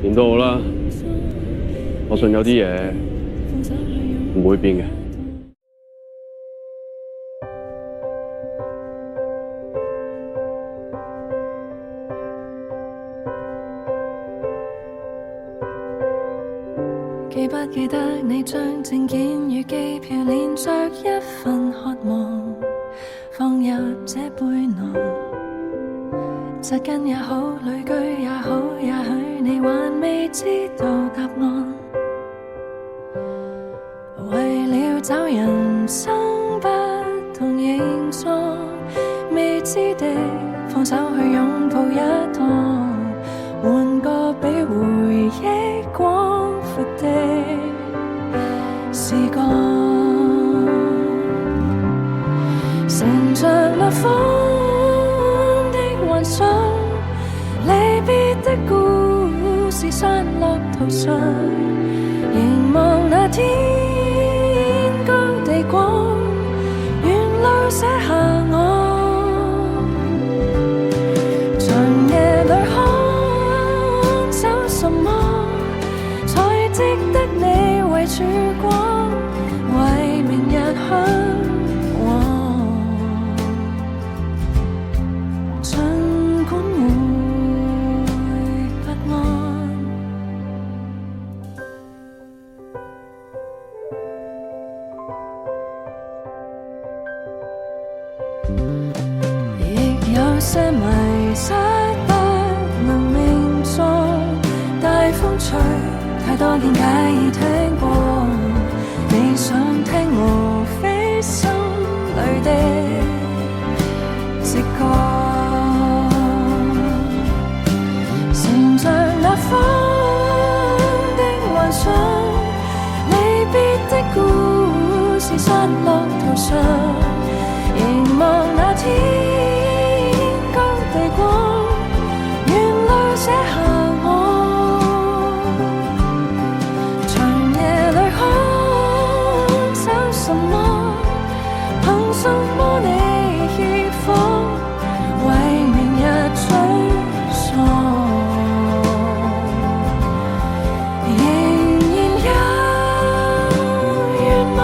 點都好啦，我信有啲嘢唔會變嘅。記不記得你將證件與機票連着一份渴望放入這背囊，扎根也好，旅居也好，也許你還未知道答案。為了找人生不同形狀，未知的放手去擁抱一趟，換個比回憶廣闊的時光。乘着那風的幻想，離別的故事散落途上，凝望那天高地廣，沿路寫下我，長夜裏看找什麼才值得你為曙光，為明日向有些迷失不能名狀，大風吹，太多見解已聽過，你想聽無非心裏的直覺。乘着那風的幻想，離別的故事散落途上，凝望那天寫下我，長夜裏看找什麼，憑什麼你協訪，為明日追索，仍然有願望。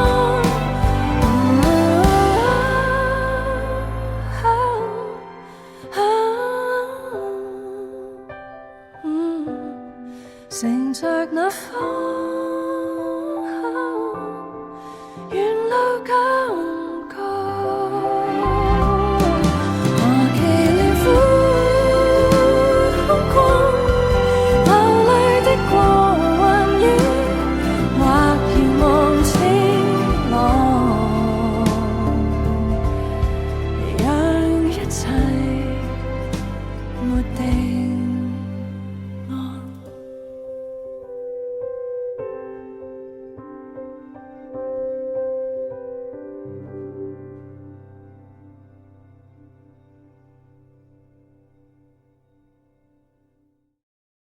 乘着那風